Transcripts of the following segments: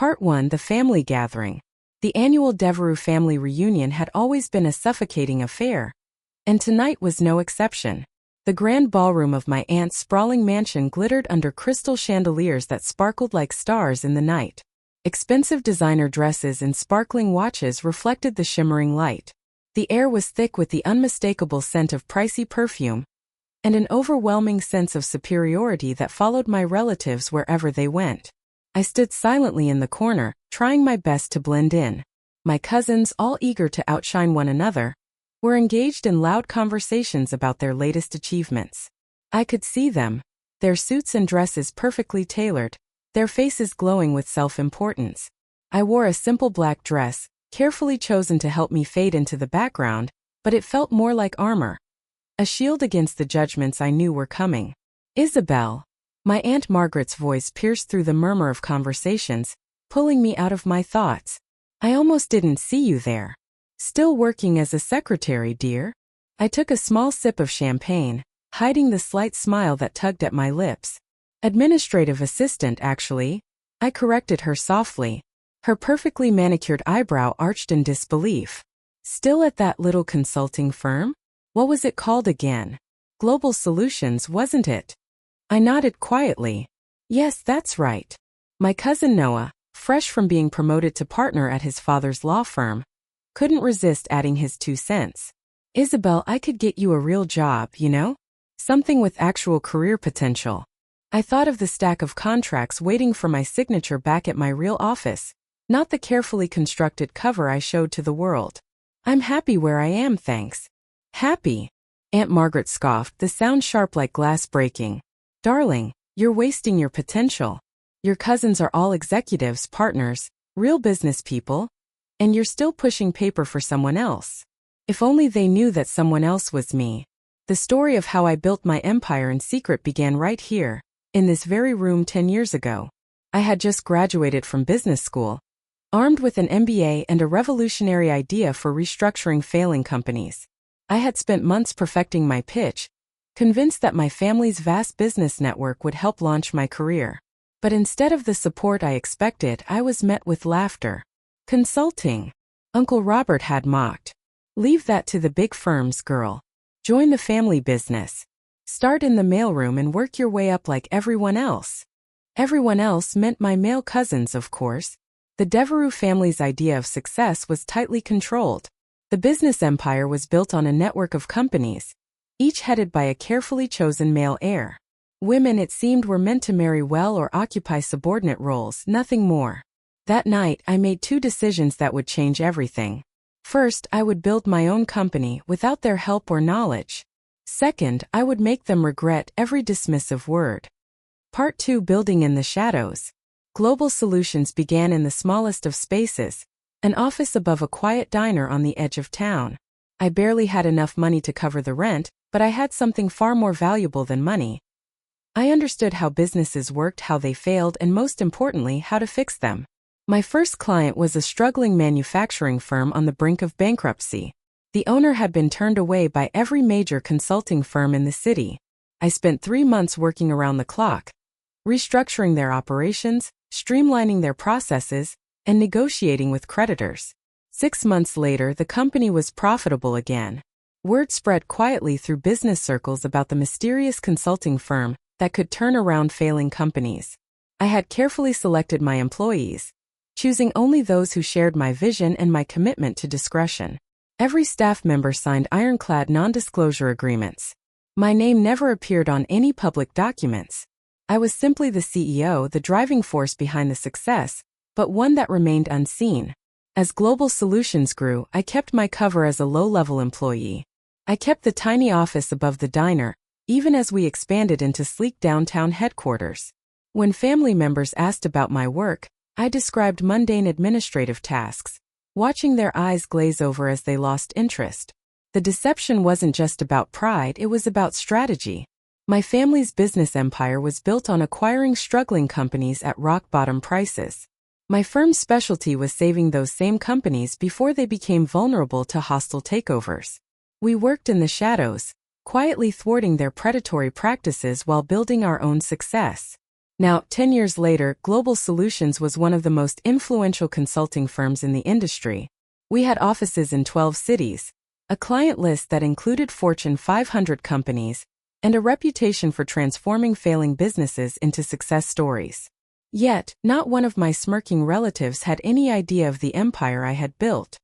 Part 1: The Family Gathering. The annual Devereux family reunion had always been a suffocating affair, and tonight was no exception. The grand ballroom of my aunt's sprawling mansion glittered under crystal chandeliers that sparkled like stars in the night. Expensive designer dresses and sparkling watches reflected the shimmering light. The air was thick with the unmistakable scent of pricey perfume, and an overwhelming sense of superiority that followed my relatives wherever they went. I stood silently in the corner, trying my best to blend in. My cousins, all eager to outshine one another, were engaged in loud conversations about their latest achievements. I could see them, their suits and dresses perfectly tailored, their faces glowing with self-importance. I wore a simple black dress, carefully chosen to help me fade into the background, but it felt more like armor, a shield against the judgments I knew were coming. "Isabel." My Aunt Margaret's voice pierced through the murmur of conversations, pulling me out of my thoughts. "I almost didn't see you there. Still working as a secretary, dear?" I took a small sip of champagne, hiding the slight smile that tugged at my lips. "Administrative assistant, actually," I corrected her softly. Her perfectly manicured eyebrow arched in disbelief. "Still at that little consulting firm? What was it called again? Global Solutions, wasn't it?" I nodded quietly. "Yes, that's right." My cousin Noah, fresh from being promoted to partner at his father's law firm, couldn't resist adding his 2 cents. "Isabel, I could get you a real job, you know? Something with actual career potential." I thought of the stack of contracts waiting for my signature back at my real office, not the carefully constructed cover I showed to the world. "I'm happy where I am, thanks." "Happy?" Aunt Margaret scoffed, the sound sharp like glass breaking. "Darling, you're wasting your potential. Your cousins are all executives, partners, real business people, and you're still pushing paper for someone else. If only they knew that someone else was me." The story of how I built my empire in secret began right here, in this very room 10 years ago. I had just graduated from business school, armed with an MBA and a revolutionary idea for restructuring failing companies. I had spent months perfecting my pitch, convinced that my family's vast business network would help launch my career. But instead of the support I expected, I was met with laughter. "Consulting?" Uncle Robert had mocked. "Leave that to the big firms, girl. Join the family business. Start in the mailroom and work your way up like everyone else." Everyone else meant my male cousins, of course. The Devereux family's idea of success was tightly controlled. The business empire was built on a network of companies, each headed by a carefully chosen male heir. Women, it seemed, were meant to marry well or occupy subordinate roles, nothing more. That night, I made 2 decisions that would change everything. First, I would build my own company without their help or knowledge. Second, I would make them regret every dismissive word. Part 2: Building in the Shadows. Global Solutions began in the smallest of spaces, an office above a quiet diner on the edge of town. I barely had enough money to cover the rent, but I had something far more valuable than money. I understood how businesses worked, how they failed, and most importantly, how to fix them. My first client was a struggling manufacturing firm on the brink of bankruptcy. The owner had been turned away by every major consulting firm in the city. I spent 3 months working around the clock, restructuring their operations, streamlining their processes, and negotiating with creditors. 6 months later, the company was profitable again. Word spread quietly through business circles about the mysterious consulting firm that could turn around failing companies. I had carefully selected my employees, choosing only those who shared my vision and my commitment to discretion. Every staff member signed ironclad non-disclosure agreements. My name never appeared on any public documents. I was simply the CEO, the driving force behind the success, but one that remained unseen. As Global Solutions grew, I kept my cover as a low-level employee. I kept the tiny office above the diner, even as we expanded into sleek downtown headquarters. When family members asked about my work, I described mundane administrative tasks, watching their eyes glaze over as they lost interest. The deception wasn't just about pride, it was about strategy. My family's business empire was built on acquiring struggling companies at rock-bottom prices. My firm's specialty was saving those same companies before they became vulnerable to hostile takeovers. We worked in the shadows, quietly thwarting their predatory practices while building our own success. Now, 10 years later, Global Solutions was one of the most influential consulting firms in the industry. We had offices in 12 cities, a client list that included Fortune 500 companies, and a reputation for transforming failing businesses into success stories. Yet, not one of my smirking relatives had any idea of the empire I had built.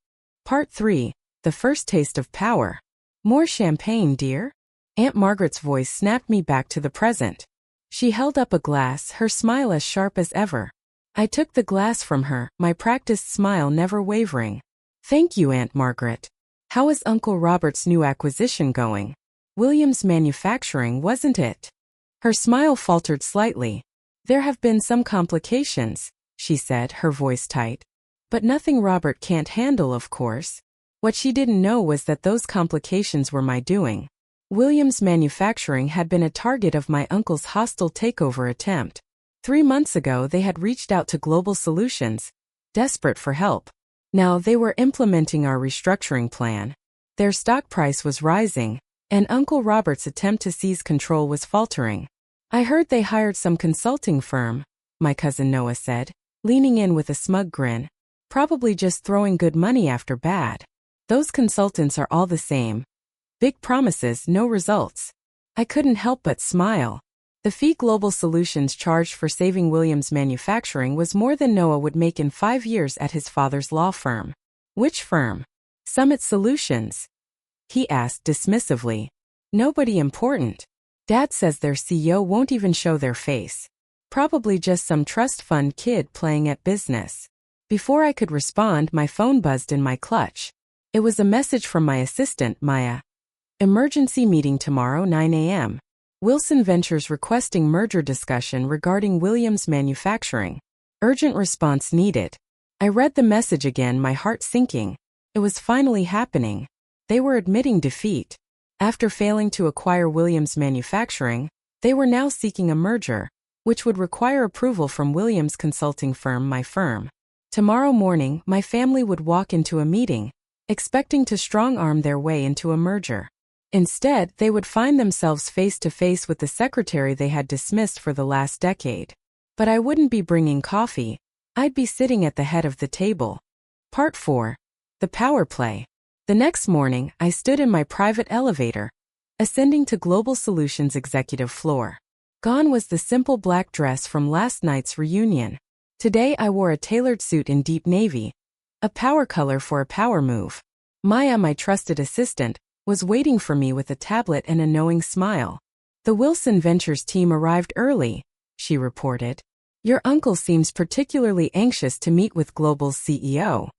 Part 3. The First Taste of Power. More champagne, dear? Aunt Margaret's voice snapped me back to the present. She held up a glass, her smile as sharp as ever. I took the glass from her, my practiced smile never wavering. Thank you, Aunt Margaret. How is Uncle Robert's new acquisition going? Williams Manufacturing, wasn't it? Her smile faltered slightly. There have been some complications, she said, her voice tight. But nothing Robert can't handle, of course. What she didn't know was that those complications were my doing. Williams Manufacturing had been a target of my uncle's hostile takeover attempt. 3 months ago they had reached out to Global Solutions, desperate for help. Now they were implementing our restructuring plan. Their stock price was rising, and Uncle Robert's attempt to seize control was faltering. I heard they hired some consulting firm, my cousin Noah said, leaning in with a smug grin. Probably just throwing good money after bad. Those consultants are all the same. Big promises, no results. I couldn't help but smile. The fee Global Solutions charged for saving Williams Manufacturing was more than Noah would make in 5 years at his father's law firm. Which firm? Summit Solutions? He asked dismissively. Nobody important. Dad says their CEO won't even show their face. Probably just some trust fund kid playing at business. Before I could respond, my phone buzzed in my clutch. It was a message from my assistant, Maya. Emergency meeting tomorrow, 9 a.m. Wilson Ventures requesting merger discussion regarding Williams Manufacturing. Urgent response needed. I read the message again, my heart sinking. It was finally happening. They were admitting defeat. After failing to acquire Williams Manufacturing, they were now seeking a merger, which would require approval from Williams consulting firm, my firm. Tomorrow morning, my family would walk into a meeting, expecting to strong-arm their way into a merger. Instead, they would find themselves face-to-face with the secretary they had dismissed for the last decade. But I wouldn't be bringing coffee. I'd be sitting at the head of the table. Part 4. The Power Play. The next morning, I stood in my private elevator, ascending to Global Solutions' executive floor. Gone was the simple black dress from last night's reunion. Today I wore a tailored suit in deep navy, a power color for a power move. Maya, my trusted assistant, was waiting for me with a tablet and a knowing smile. The Wilson Ventures team arrived early, she reported. Your uncle seems particularly anxious to meet with Global's CEO.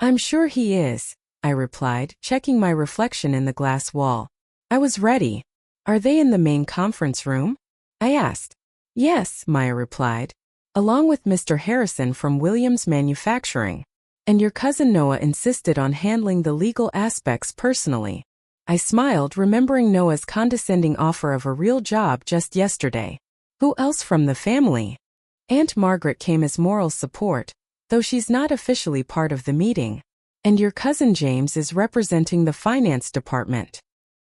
I'm sure he is, I replied, checking my reflection in the glass wall. I was ready. Are they in the main conference room? I asked. Yes, Maya replied, along with Mr. Harrison from Williams Manufacturing. And your cousin Noah insisted on handling the legal aspects personally. I smiled, remembering Noah's condescending offer of a real job just yesterday. Who else from the family? Aunt Margaret came as moral support, though she's not officially part of the meeting. And your cousin James is representing the finance department.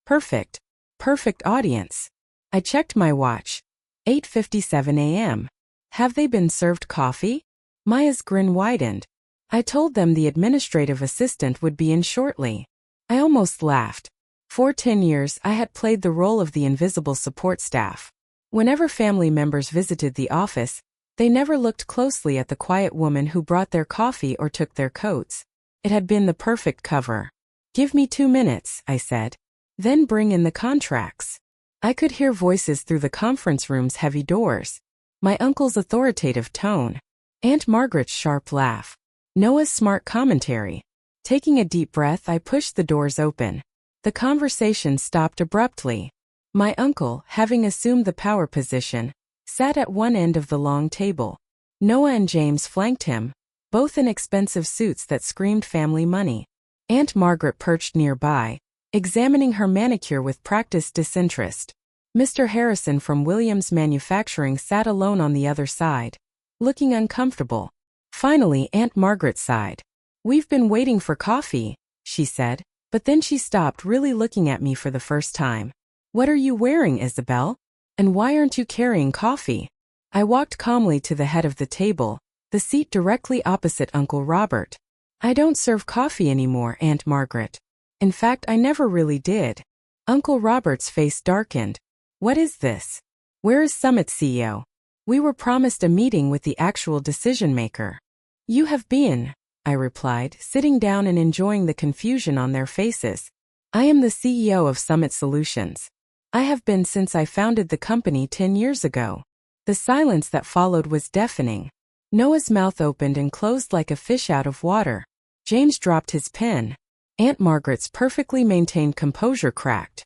Perfect. Perfect audience. I checked my watch. 8:57 a.m. Have they been served coffee? Maya's grin widened. I told them the administrative assistant would be in shortly. I almost laughed. For 10 years, I had played the role of the invisible support staff. Whenever family members visited the office, they never looked closely at the quiet woman who brought their coffee or took their coats. It had been the perfect cover. Give me 2 minutes, I said. Then bring in the contracts. I could hear voices through the conference room's heavy doors. My uncle's authoritative tone. Aunt Margaret's sharp laugh. Noah's smart commentary. Taking a deep breath, I pushed the doors open. The conversation stopped abruptly. My uncle, having assumed the power position, sat at one end of the long table. Noah and James flanked him, both in expensive suits that screamed family money. Aunt Margaret perched nearby, examining her manicure with practiced disinterest. Mr. Harrison from Williams Manufacturing sat alone on the other side, looking uncomfortable. Finally, Aunt Margaret sighed. We've been waiting for coffee, she said. But then she stopped, really looking at me for the first time. What are you wearing, Isabel? And why aren't you carrying coffee? I walked calmly to the head of the table, the seat directly opposite Uncle Robert. I don't serve coffee anymore, Aunt Margaret. In fact, I never really did. Uncle Robert's face darkened. What is this? Where is Summit's CEO? We were promised a meeting with the actual decision-maker. You have been, I replied, sitting down and enjoying the confusion on their faces. I am the CEO of Summit Solutions. I have been since I founded the company 10 years ago. The silence that followed was deafening. Noah's mouth opened and closed like a fish out of water. James dropped his pen. Aunt Margaret's perfectly maintained composure cracked.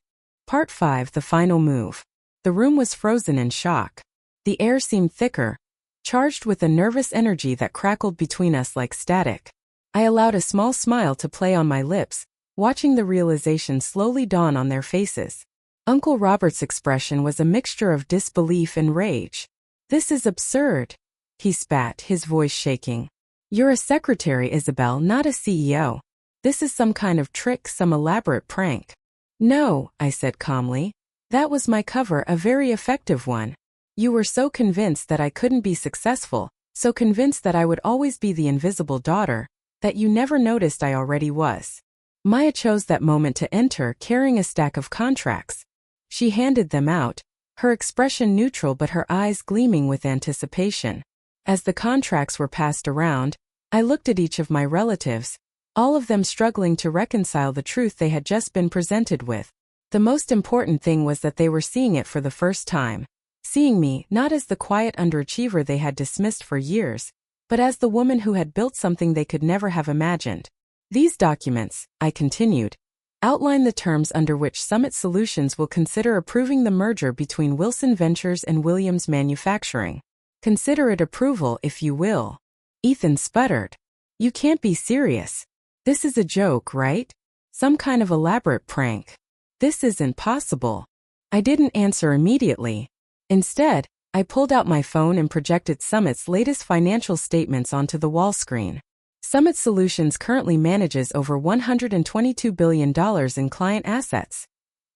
Part 5: The Final Move. The room was frozen in shock. The air seemed thicker, charged with a nervous energy that crackled between us like static. I allowed a small smile to play on my lips, watching the realization slowly dawn on their faces. Uncle Robert's expression was a mixture of disbelief and rage. This is absurd, he spat, his voice shaking. You're a secretary, Isabel, not a CEO. This is some kind of trick, some elaborate prank. No, I said calmly. That was my cover, a very effective one. You were so convinced that I couldn't be successful, so convinced that I would always be the invisible daughter, that you never noticed I already was. Maya chose that moment to enter, carrying a stack of contracts. She handed them out, her expression neutral but her eyes gleaming with anticipation. As the contracts were passed around, I looked at each of my relatives, all of them struggling to reconcile the truth they had just been presented with. The most important thing was that they were seeing it for the first time. Seeing me, not as the quiet underachiever they had dismissed for years, but as the woman who had built something they could never have imagined. These documents, I continued, outline the terms under which Summit Solutions will consider approving the merger between Wilson Ventures and Williams Manufacturing. Consider it approval, if you will. Ethan sputtered. You can't be serious. This is a joke, right? Some kind of elaborate prank. This isn't possible. I didn't answer immediately. Instead, I pulled out my phone and projected Summit's latest financial statements onto the wall screen. Summit Solutions currently manages over $122 billion in client assets,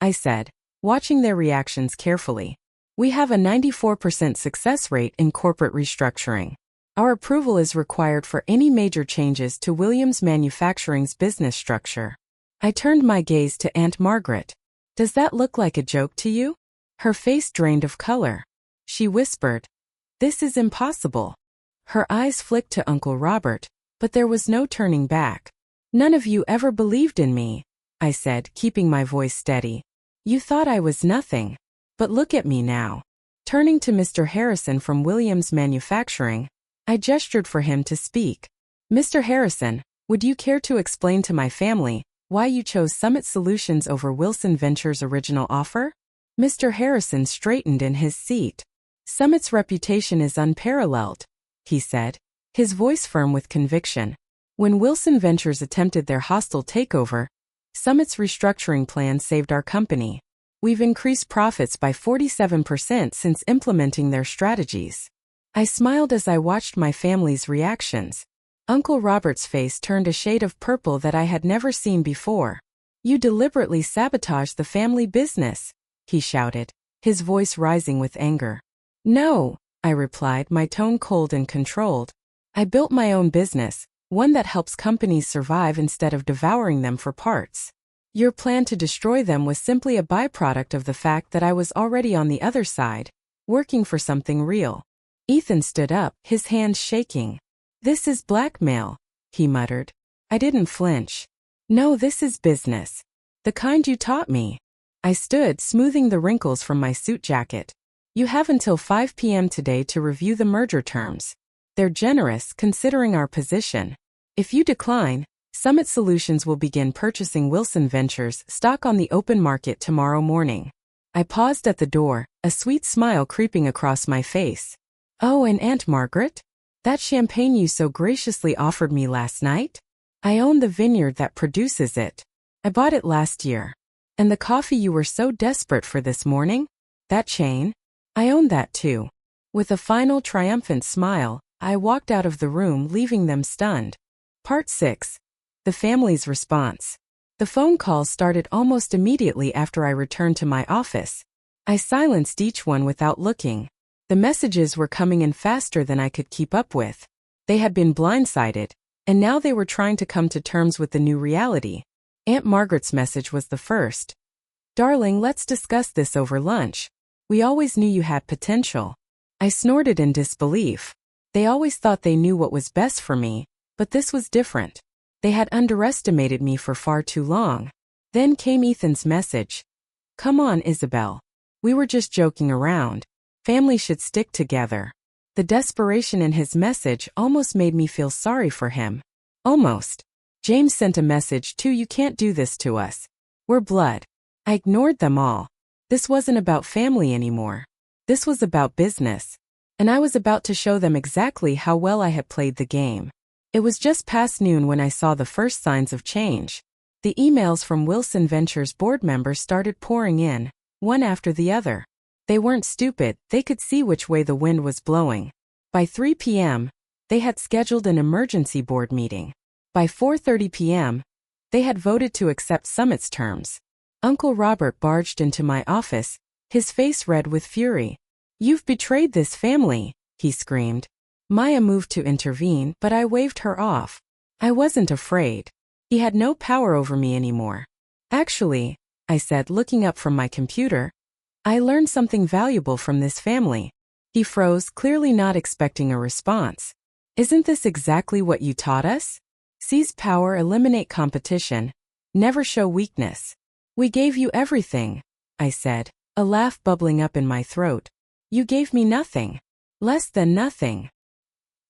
I said, watching their reactions carefully. We have a 94% success rate in corporate restructuring. Our approval is required for any major changes to Williams Manufacturing's business structure. I turned my gaze to Aunt Margaret. Does that look like a joke to you? Her face drained of color. She whispered, This is impossible. Her eyes flicked to Uncle Robert, but there was no turning back. None of you ever believed in me, I said, keeping my voice steady. You thought I was nothing. But look at me now. Turning to Mr. Harrison from Williams Manufacturing, I gestured for him to speak. Mr. Harrison, would you care to explain to my family why you chose Summit Solutions over Wilson Ventures' original offer? Mr. Harrison straightened in his seat. Summit's reputation is unparalleled, he said, his voice firm with conviction. When Wilson Ventures attempted their hostile takeover, Summit's restructuring plan saved our company. We've increased profits by 47% since implementing their strategies. I smiled as I watched my family's reactions. Uncle Robert's face turned a shade of purple that I had never seen before. You deliberately sabotaged the family business, he shouted, his voice rising with anger. No, I replied, my tone cold and controlled. I built my own business, one that helps companies survive instead of devouring them for parts. Your plan to destroy them was simply a byproduct of the fact that I was already on the other side, working for something real. Ethan stood up, his hands shaking. This is blackmail, he muttered. I didn't flinch. No, this is business. The kind you taught me. I stood, smoothing the wrinkles from my suit jacket. You have until 5 p.m. today to review the merger terms. They're generous, considering our position. If you decline, Summit Solutions will begin purchasing Wilson Ventures stock on the open market tomorrow morning. I paused at the door, a sweet smile creeping across my face. Oh, and Aunt Margaret? That champagne you so graciously offered me last night? I own the vineyard that produces it. I bought it last year. And the coffee you were so desperate for this morning? That chain? I own that too. With a final triumphant smile, I walked out of the room, leaving them stunned. Part 6. The family's response. The phone calls started almost immediately after I returned to my office. I silenced each one without looking. The messages were coming in faster than I could keep up with. They had been blindsided, and now they were trying to come to terms with the new reality. Aunt Margaret's message was the first. "Darling, let's discuss this over lunch. We always knew you had potential." I snorted in disbelief. They always thought they knew what was best for me, but this was different. They had underestimated me for far too long. Then came Ethan's message. "Come on, Isabel. We were just joking around. Family should stick together." The desperation in his message almost made me feel sorry for him. Almost. James sent a message too. "You can't do this to us. We're blood." I ignored them all. This wasn't about family anymore. This was about business. And I was about to show them exactly how well I had played the game. It was just past noon when I saw the first signs of change. The emails from Wilson Ventures board members started pouring in, one after the other. They weren't stupid, they could see which way the wind was blowing. By 3 p.m., they had scheduled an emergency board meeting. By 4:30 p.m., they had voted to accept Summit's terms. Uncle Robert barged into my office, his face red with fury. "You've betrayed this family," he screamed. Maya moved to intervene, but I waved her off. I wasn't afraid. He had no power over me anymore. "Actually," I said, looking up from my computer, "I learned something valuable from this family." He froze, clearly not expecting a response. "Isn't this exactly what you taught us? Seize power, eliminate competition, never show weakness." "We gave you everything," I said, a laugh bubbling up in my throat. "You gave me nothing. Less than nothing."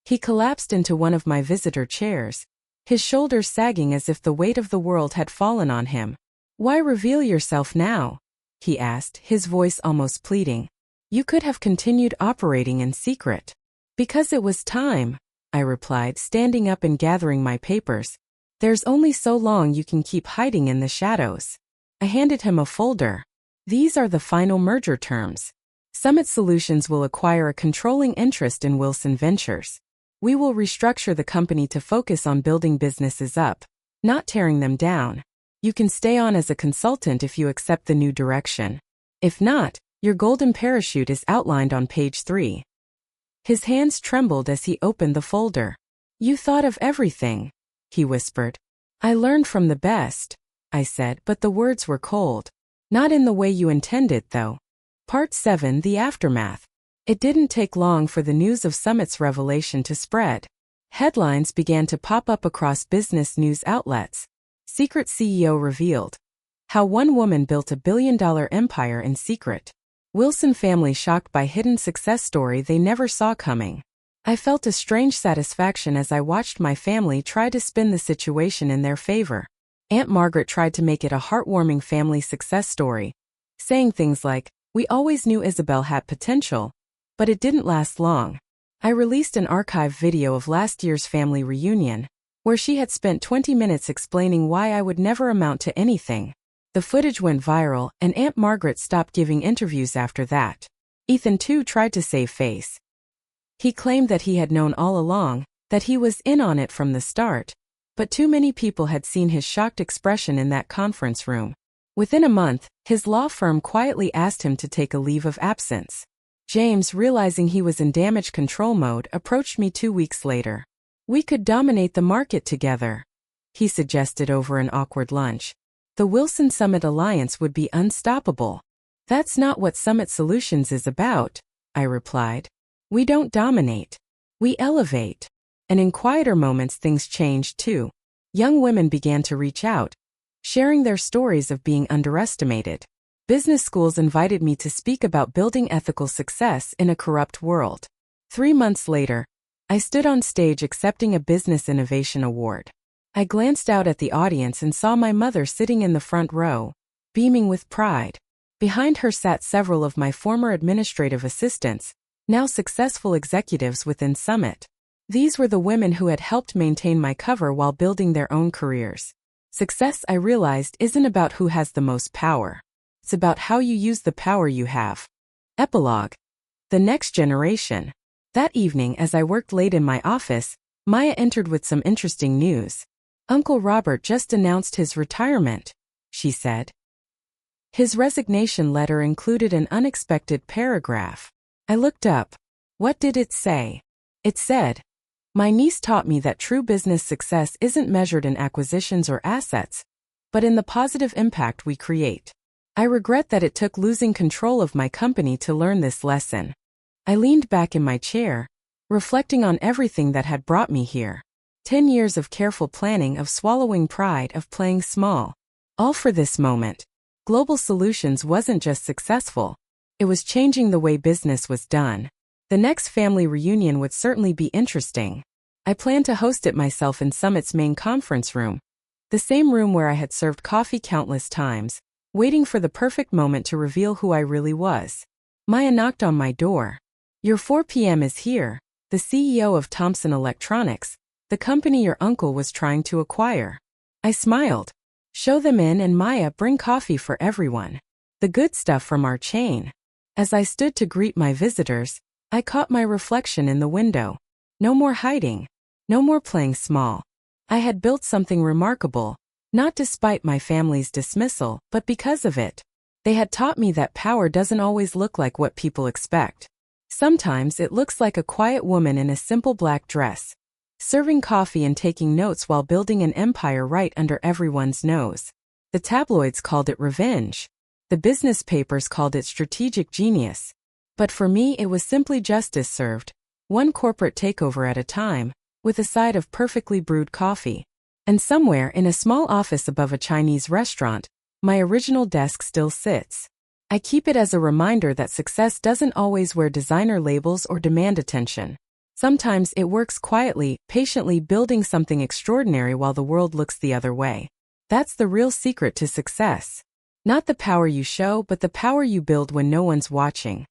He collapsed into one of my visitor chairs, his shoulders sagging as if the weight of the world had fallen on him. "Why reveal yourself now?" he asked, his voice almost pleading. "You could have continued operating in secret." "Because it was time," I replied, standing up and gathering my papers. "There's only so long you can keep hiding in the shadows." I handed him a folder. "These are the final merger terms. Summit Solutions will acquire a controlling interest in Wilson Ventures. We will restructure the company to focus on building businesses up, not tearing them down. You can stay on as a consultant if you accept the new direction. If not, your golden parachute is outlined on page 3. His hands trembled as he opened the folder. "You thought of everything," he whispered. "I learned from the best," I said, but the words were cold. "Not in the way you intended, though." Part 7: The Aftermath. It didn't take long for the news of Summit's revelation to spread. Headlines began to pop up across business news outlets. Secret CEO revealed. How one woman built $1 billion empire in secret. Wilson family shocked by hidden success story they never saw coming. I felt a strange satisfaction as I watched my family try to spin the situation in their favor. Aunt Margaret tried to make it a heartwarming family success story, saying things like, "We always knew Isabel had potential, but it didn't last long." I released an archive video of last year's family reunion, where she had spent 20 minutes explaining why I would never amount to anything. The footage went viral, and Aunt Margaret stopped giving interviews after that. Ethan too tried to save face. He claimed that he had known all along, that he was in on it from the start, but too many people had seen his shocked expression in that conference room. Within a month, his law firm quietly asked him to take a leave of absence. James, realizing he was in damage control mode, approached me 2 weeks later. "We could dominate the market together," he suggested over an awkward lunch. "The Wilson Summit Alliance would be unstoppable." "That's not what Summit Solutions is about," I replied. "We don't dominate. We elevate." And in quieter moments things changed too. Young women began to reach out, sharing their stories of being underestimated. Business schools invited me to speak about building ethical success in a corrupt world. 3 months later, I stood on stage accepting a Business Innovation Award. I glanced out at the audience and saw my mother sitting in the front row, beaming with pride. Behind her sat several of my former administrative assistants, now successful executives within Summit. These were the women who had helped maintain my cover while building their own careers. Success, I realized, isn't about who has the most power. It's about how you use the power you have. Epilogue. The next generation. That evening, as I worked late in my office, Maya entered with some interesting news. "Uncle Robert just announced his retirement," she said. His resignation letter included an unexpected paragraph. I looked up. What did it say? It said, "My niece taught me that true business success isn't measured in acquisitions or assets, but in the positive impact we create." I regret that it took losing control of my company to learn this lesson. I leaned back in my chair, reflecting on everything that had brought me here. 10 years of careful planning, of swallowing pride, of playing small. All for this moment. Global Solutions wasn't just successful. It was changing the way business was done. The next family reunion would certainly be interesting. I planned to host it myself in Summit's main conference room. The same room where I had served coffee countless times, waiting for the perfect moment to reveal who I really was. Maya knocked on my door. "Your 4 p.m. is here," the CEO of Thomson Electronics, the company your uncle was trying to acquire. I smiled. "Show them in, and Maya, bring coffee for everyone. The good stuff from our chain." As I stood to greet my visitors, I caught my reflection in the window. No more hiding. No more playing small. I had built something remarkable, not despite my family's dismissal, but because of it. They had taught me that power doesn't always look like what people expect. Sometimes it looks like a quiet woman in a simple black dress, serving coffee and taking notes while building an empire right under everyone's nose. The tabloids called it revenge. The business papers called it strategic genius. But for me, it was simply justice served, one corporate takeover at a time, with a side of perfectly brewed coffee. And somewhere in a small office above a Chinese restaurant, my original desk still sits. I keep it as a reminder that success doesn't always wear designer labels or demand attention. Sometimes it works quietly, patiently building something extraordinary while the world looks the other way. That's the real secret to success. Not the power you show, but the power you build when no one's watching.